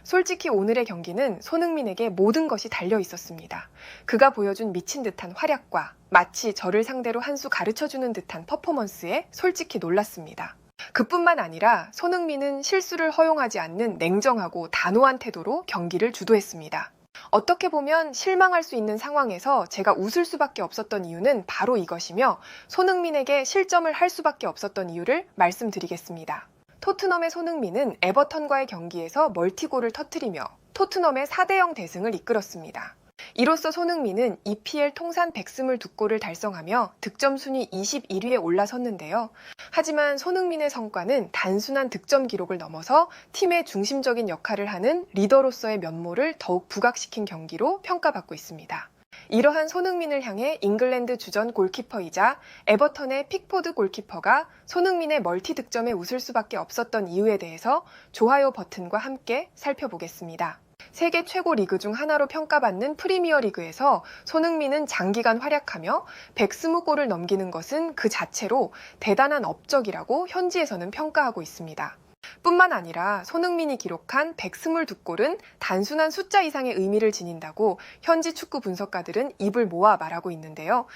솔직히 오늘의 경기는 손흥민에게 모든 것이 달려 있었습니다. 그가 보여준 미친 듯한 활약과 마치 저를 상대로 한 수 가르쳐주는 듯한 퍼포먼스에 솔직히 놀랐습니다. 그뿐만 아니라 손흥민은 실수를 허용하지 않는 냉정하고 단호한 태도로 경기를 주도했습니다. 어떻게 보면 실망할 수 있는 상황에서 제가 웃을 수밖에 없었던 이유는 바로 이것이며 손흥민에게 실점을 할 수밖에 없었던 이유를 말씀드리겠습니다. 토트넘의 손흥민은 에버턴과의 경기에서 멀티골을 터뜨리며 토트넘의 4대0 대승을 이끌었습니다. 이로써 손흥민은 EPL 통산 122골을 달성하며 득점 순위 21위에 올라섰는데요. 하지만 손흥민의 성과는 단순한 득점 기록을 넘어서 팀의 중심적인 역할을 하는 리더로서의 면모를 더욱 부각시킨 경기로 평가받고 있습니다. 이러한 손흥민을 향해 잉글랜드 주전 골키퍼이자 에버턴의 픽포드 골키퍼가 손흥민의 멀티 득점에 웃을 수밖에 없었던 이유에 대해서 좋아요 버튼과 함께 살펴보겠습니다. 세계 최고 리그 중 하나로 평가받는 프리미어 리그에서 손흥민은 장기간 활약하며 120골을 넘기는 것은 그 자체로 대단한 업적이라고 현지에서는 평가하고 있습니다. 뿐만 아니라 손흥민이 기록한 122골은 단순한 숫자 이상의 의미를 지닌다고 현지 축구 분석가들은 입을 모아 말하고 있는데요.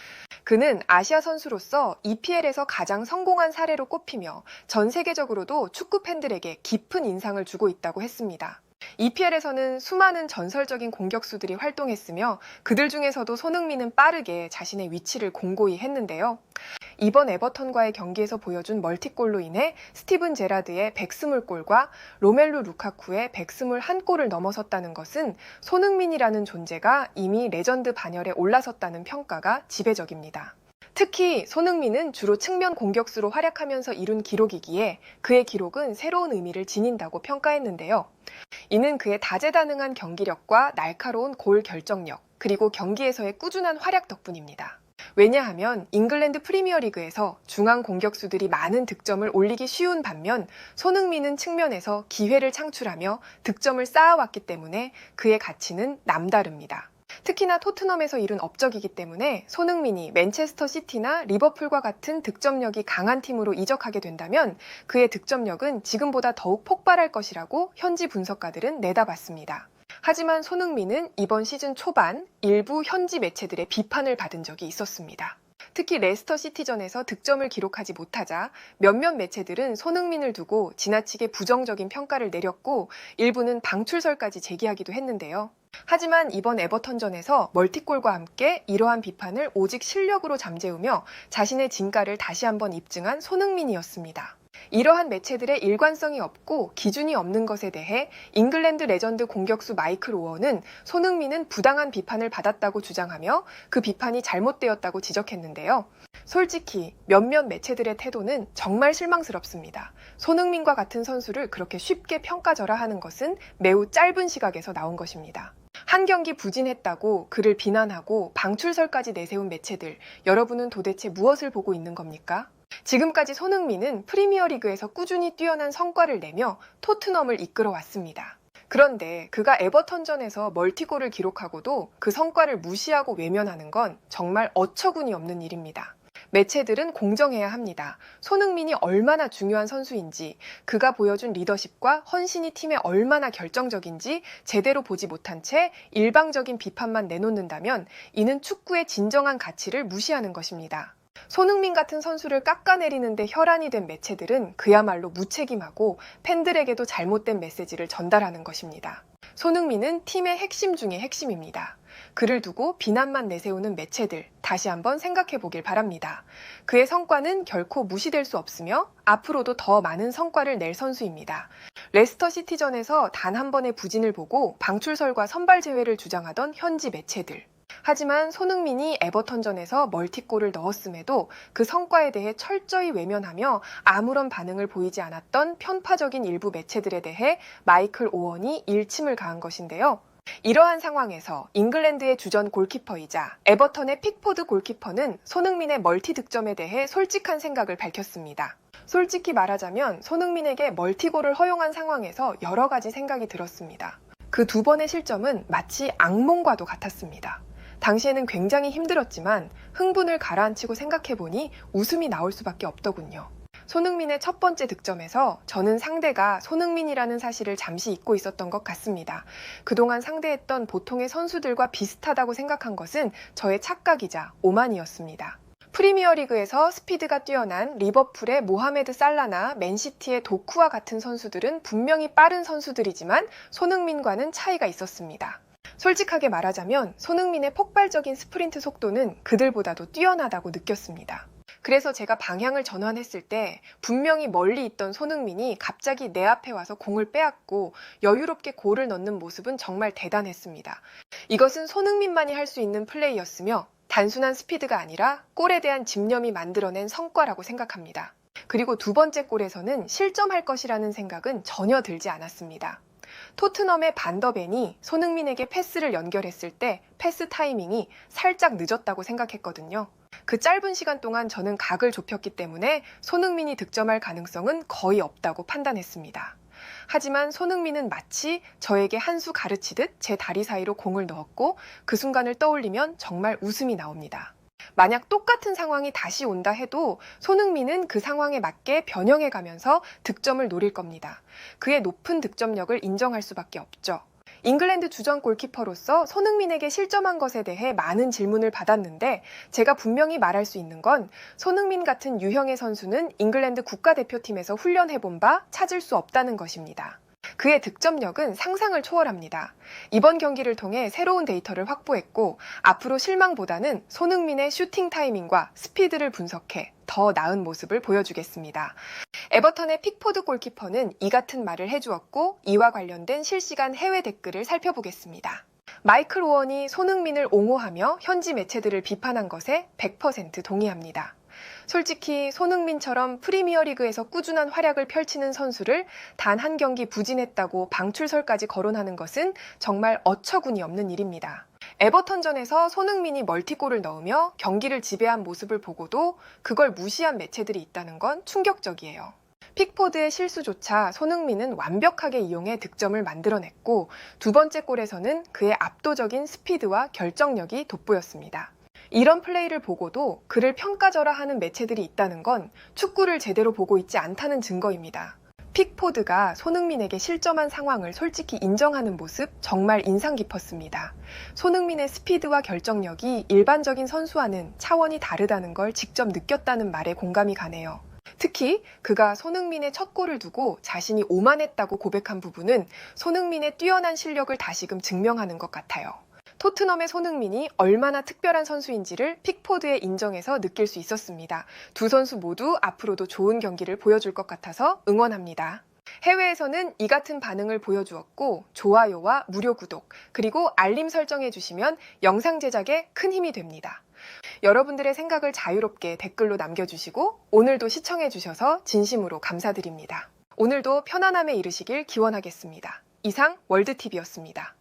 그는 아시아 선수로서 EPL에서 가장 성공한 사례로 꼽히며 전 세계적으로도 축구 팬들에게 깊은 인상을 주고 있다고 했습니다. EPL에서는 수많은 전설적인 공격수들이 활동했으며 그들 중에서도 손흥민은 빠르게 자신의 위치를 공고히 했는데요. 이번 에버턴과의 경기에서 보여준 멀티골로 인해 스티븐 제라드의 120골과 로멜루 루카쿠의 121골을 넘어섰다는 것은 손흥민이라는 존재가 이미 레전드 반열에 올라섰다는 평가가 지배적입니다. 특히 손흥민은 주로 측면 공격수로 활약하면서 이룬 기록이기에 그의 기록은 새로운 의미를 지닌다고 평가했는데요. 이는 그의 다재다능한 경기력과 날카로운 골 결정력, 그리고 경기에서의 꾸준한 활약 덕분입니다. 왜냐하면 잉글랜드 프리미어리그에서 중앙 공격수들이 많은 득점을 올리기 쉬운 반면 손흥민은 측면에서 기회를 창출하며 득점을 쌓아왔기 때문에 그의 가치는 남다릅니다. 특히나 토트넘에서 이룬 업적이기 때문에 손흥민이 맨체스터 시티나 리버풀과 같은 득점력이 강한 팀으로 이적하게 된다면 그의 득점력은 지금보다 더욱 폭발할 것이라고 현지 분석가들은 내다봤습니다. 하지만 손흥민은 이번 시즌 초반 일부 현지 매체들의 비판을 받은 적이 있었습니다. 특히 레스터 시티전에서 득점을 기록하지 못하자 몇몇 매체들은 손흥민을 두고 지나치게 부정적인 평가를 내렸고 일부는 방출설까지 제기하기도 했는데요. 하지만 이번 에버턴전에서 멀티골과 함께 이러한 비판을 오직 실력으로 잠재우며 자신의 진가를 다시 한번 입증한 손흥민이었습니다. 이러한 매체들의 일관성이 없고 기준이 없는 것에 대해 잉글랜드 레전드 공격수 마이클 오원은 손흥민은 부당한 비판을 받았다고 주장하며 그 비판이 잘못되었다고 지적했는데요. 솔직히 몇몇 매체들의 태도는 정말 실망스럽습니다. 손흥민과 같은 선수를 그렇게 쉽게 평가절하하는 것은 매우 짧은 시각에서 나온 것입니다. 한 경기 부진했다고 그를 비난하고 방출설까지 내세운 매체들, 여러분은 도대체 무엇을 보고 있는 겁니까? 지금까지 손흥민은 프리미어리그에서 꾸준히 뛰어난 성과를 내며 토트넘을 이끌어왔습니다. 그런데 그가 에버턴전에서 멀티골을 기록하고도 그 성과를 무시하고 외면하는 건 정말 어처구니 없는 일입니다. 매체들은 공정해야 합니다. 손흥민이 얼마나 중요한 선수인지, 그가 보여준 리더십과 헌신이 팀에 얼마나 결정적인지 제대로 보지 못한 채 일방적인 비판만 내놓는다면 이는 축구의 진정한 가치를 무시하는 것입니다. 손흥민 같은 선수를 깎아내리는데 혈안이 된 매체들은 그야말로 무책임하고 팬들에게도 잘못된 메시지를 전달하는 것입니다. 손흥민은 팀의 핵심 중의 핵심입니다. 그를 두고 비난만 내세우는 매체들, 다시 한번 생각해 보길 바랍니다. 그의 성과는 결코 무시될 수 없으며 앞으로도 더 많은 성과를 낼 선수입니다. 레스터 시티전에서 단 한 번의 부진을 보고 방출설과 선발 제외를 주장하던 현지 매체들. 하지만 손흥민이 에버턴전에서 멀티골을 넣었음에도 그 성과에 대해 철저히 외면하며 아무런 반응을 보이지 않았던 편파적인 일부 매체들에 대해 마이클 오원이 일침을 가한 것인데요. 이러한 상황에서 잉글랜드의 주전 골키퍼이자 에버턴의 픽포드 골키퍼는 손흥민의 멀티 득점에 대해 솔직한 생각을 밝혔습니다. 솔직히 말하자면 손흥민에게 멀티골을 허용한 상황에서 여러 가지 생각이 들었습니다. 그 두 번의 실점은 마치 악몽과도 같았습니다. 당시에는 굉장히 힘들었지만 흥분을 가라앉히고 생각해보니 웃음이 나올 수밖에 없더군요. 손흥민의 첫 번째 득점에서 저는 상대가 손흥민이라는 사실을 잠시 잊고 있었던 것 같습니다. 그동안 상대했던 보통의 선수들과 비슷하다고 생각한 것은 저의 착각이자 오만이었습니다. 프리미어리그에서 스피드가 뛰어난 리버풀의 모하메드 살라나 맨시티의 도쿠와 같은 선수들은 분명히 빠른 선수들이지만 손흥민과는 차이가 있었습니다. 솔직하게 말하자면 손흥민의 폭발적인 스프린트 속도는 그들보다도 뛰어나다고 느꼈습니다. 그래서 제가 방향을 전환했을 때 분명히 멀리 있던 손흥민이 갑자기 내 앞에 와서 공을 빼앗고 여유롭게 골을 넣는 모습은 정말 대단했습니다. 이것은 손흥민만이 할 수 있는 플레이였으며 단순한 스피드가 아니라 골에 대한 집념이 만들어낸 성과라고 생각합니다. 그리고 두 번째 골에서는 실점할 것이라는 생각은 전혀 들지 않았습니다. 토트넘의 반더벤이 손흥민에게 패스를 연결했을 때 패스 타이밍이 살짝 늦었다고 생각했거든요. 그 짧은 시간 동안 저는 각을 좁혔기 때문에 손흥민이 득점할 가능성은 거의 없다고 판단했습니다. 하지만 손흥민은 마치 저에게 한 수 가르치듯 제 다리 사이로 공을 넣었고 그 순간을 떠올리면 정말 웃음이 나옵니다. 만약 똑같은 상황이 다시 온다 해도 손흥민은 그 상황에 맞게 변형해 가면서 득점을 노릴 겁니다. 그의 높은 득점력을 인정할 수밖에 없죠. 잉글랜드 주전 골키퍼로서 손흥민에게 실점한 것에 대해 많은 질문을 받았는데 제가 분명히 말할 수 있는 건 손흥민 같은 유형의 선수는 잉글랜드 국가대표팀에서 훈련해본 바 찾을 수 없다는 것입니다. 그의 득점력은 상상을 초월합니다. 이번 경기를 통해 새로운 데이터를 확보했고 앞으로 실망보다는 손흥민의 슈팅 타이밍과 스피드를 분석해 더 나은 모습을 보여주겠습니다. 에버턴의 픽포드 골키퍼는 이 같은 말을 해주었고 이와 관련된 실시간 해외 댓글을 살펴보겠습니다. 마이클 오원이 손흥민을 옹호하며 현지 매체들을 비판한 것에 100% 동의합니다. 솔직히 손흥민처럼 프리미어리그에서 꾸준한 활약을 펼치는 선수를 단 한 경기 부진했다고 방출설까지 거론하는 것은 정말 어처구니 없는 일입니다. 에버턴전에서 손흥민이 멀티골을 넣으며 경기를 지배한 모습을 보고도 그걸 무시한 매체들이 있다는 건 충격적이에요. 픽포드의 실수조차 손흥민은 완벽하게 이용해 득점을 만들어냈고 두 번째 골에서는 그의 압도적인 스피드와 결정력이 돋보였습니다. 이런 플레이를 보고도 그를 평가절하 하는 매체들이 있다는 건 축구를 제대로 보고 있지 않다는 증거입니다. 픽포드가 손흥민에게 실점한 상황을 솔직히 인정하는 모습 정말 인상 깊었습니다. 손흥민의 스피드와 결정력이 일반적인 선수와는 차원이 다르다는 걸 직접 느꼈다는 말에 공감이 가네요. 특히 그가 손흥민의 첫 골을 두고 자신이 오만했다고 고백한 부분은 손흥민의 뛰어난 실력을 다시금 증명하는 것 같아요. 토트넘의 손흥민이 얼마나 특별한 선수인지를 픽포드의 인정에서 느낄 수 있었습니다. 두 선수 모두 앞으로도 좋은 경기를 보여줄 것 같아서 응원합니다. 해외에서는 이 같은 반응을 보여주었고 좋아요와 무료 구독 그리고 알림 설정해 주시면 영상 제작에 큰 힘이 됩니다. 여러분들의 생각을 자유롭게 댓글로 남겨주시고 오늘도 시청해 주셔서 진심으로 감사드립니다. 오늘도 편안함에 이르시길 기원하겠습니다. 이상 월드TV였습니다.